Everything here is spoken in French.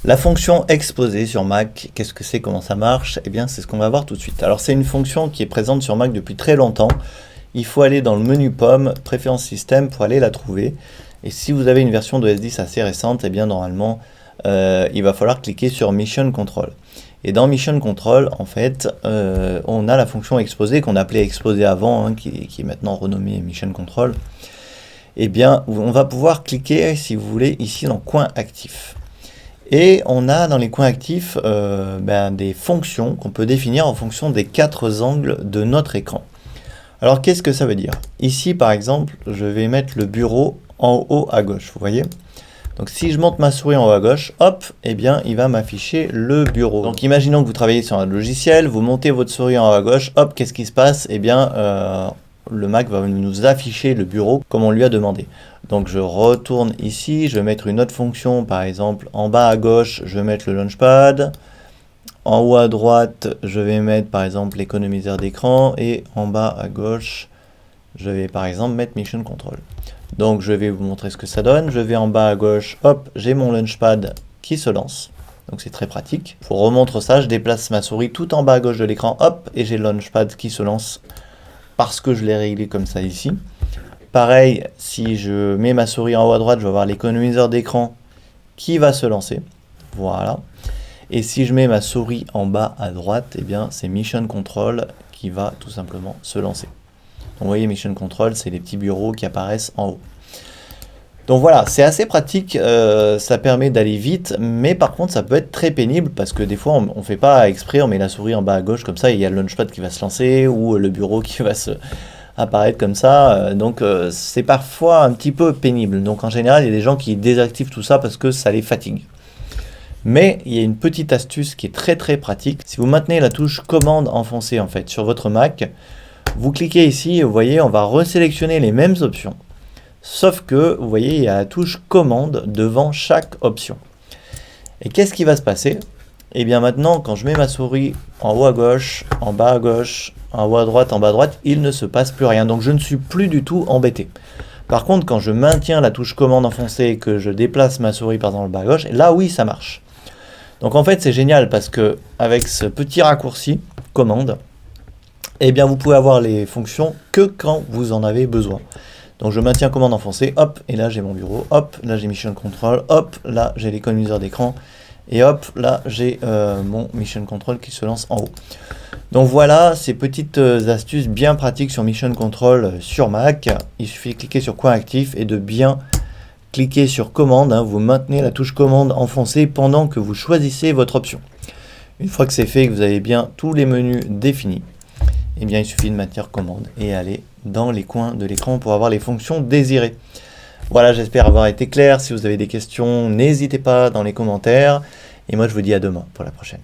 La fonction exposée sur Mac, qu'est-ce que c'est, comment ça marche? Eh bien, c'est ce qu'on va voir tout de suite. Alors, c'est une fonction qui est présente sur Mac depuis très longtemps. Il faut aller dans le menu Pomme, Préférences système, pour aller la trouver. Et si vous avez une version d'OS 10 assez récente, eh bien, normalement, il va falloir cliquer sur Mission Control. Et dans Mission Control, en fait, on a la fonction exposée qu'on appelait exposée avant, qui est maintenant renommée Mission Control. Eh bien, on va pouvoir cliquer, si vous voulez, ici dans Coin actif. Et on a dans les coins actifs des fonctions qu'on peut définir en fonction des 4 angles de notre écran. Alors qu'est-ce que ça veut dire? Ici par exemple, je vais mettre le bureau en haut à gauche, vous voyez? Donc si je monte ma souris en haut à gauche, hop, eh bien il va m'afficher le bureau. Donc imaginons que vous travaillez sur un logiciel, vous montez votre souris en haut à gauche, hop, qu'est-ce qui se passe? Eh bien le Mac va nous afficher le bureau comme on lui a demandé. Donc je retourne ici, je vais mettre une autre fonction, par exemple en bas à gauche, je vais mettre le Launchpad, en haut à droite, je vais mettre par exemple l'économiseur d'écran, et en bas à gauche, je vais par exemple mettre Mission Control. Donc je vais vous montrer ce que ça donne, je vais en bas à gauche, hop, j'ai mon Launchpad qui se lance. Donc c'est très pratique. Pour remontrer ça, je déplace ma souris tout en bas à gauche de l'écran, hop, et j'ai le Launchpad qui se lance parce que je l'ai réglé comme ça ici. Pareil, si je mets ma souris en haut à droite, je vais avoir l'économiseur d'écran qui va se lancer. Voilà. Et si je mets ma souris en bas à droite, eh bien c'est Mission Control qui va tout simplement se lancer. Donc vous voyez, Mission Control, c'est les petits bureaux qui apparaissent en haut. Donc voilà, c'est assez pratique, ça permet d'aller vite, mais par contre ça peut être très pénible parce que des fois on ne fait pas exprès, on met la souris en bas à gauche comme ça, et il y a le Launchpad qui va se lancer ou le bureau qui va apparaître comme ça, donc c'est parfois un petit peu pénible. Donc en général, il y a des gens qui désactivent tout ça parce que ça les fatigue. Mais il y a une petite astuce qui est très très pratique. Si vous maintenez la touche commande enfoncée en fait sur votre Mac, vous cliquez ici et vous voyez, on va resélectionner les mêmes options. Sauf que, vous voyez, il y a la touche commande devant chaque option. Et qu'est-ce qui va se passer? Eh bien maintenant, quand je mets ma souris en haut à gauche, en bas à gauche, en haut à droite, en bas à droite, il ne se passe plus rien. Donc je ne suis plus du tout embêté. Par contre, quand je maintiens la touche commande enfoncée et que je déplace ma souris par exemple en bas à gauche, là oui, ça marche. Donc en fait, c'est génial parce que avec ce petit raccourci commande, eh bien vous pouvez avoir les fonctions que quand vous en avez besoin. Donc je maintiens commande enfoncée, hop, et là j'ai mon bureau, hop, là j'ai Mission Control, hop, là j'ai l'économiseur d'écran, et hop, là j'ai mon Mission Control qui se lance en haut. Donc voilà ces petites astuces bien pratiques sur Mission Control sur Mac. Il suffit de cliquer sur Coin actif et de bien cliquer sur commande, vous maintenez la touche commande enfoncée pendant que vous choisissez votre option. Une fois que c'est fait et que vous avez bien tous les menus définis, eh bien il suffit de maintenir commande et aller dans les coins de l'écran pour avoir les fonctions désirées. Voilà, j'espère avoir été clair. Si vous avez des questions, n'hésitez pas dans les commentaires. Et moi, je vous dis à demain pour la prochaine.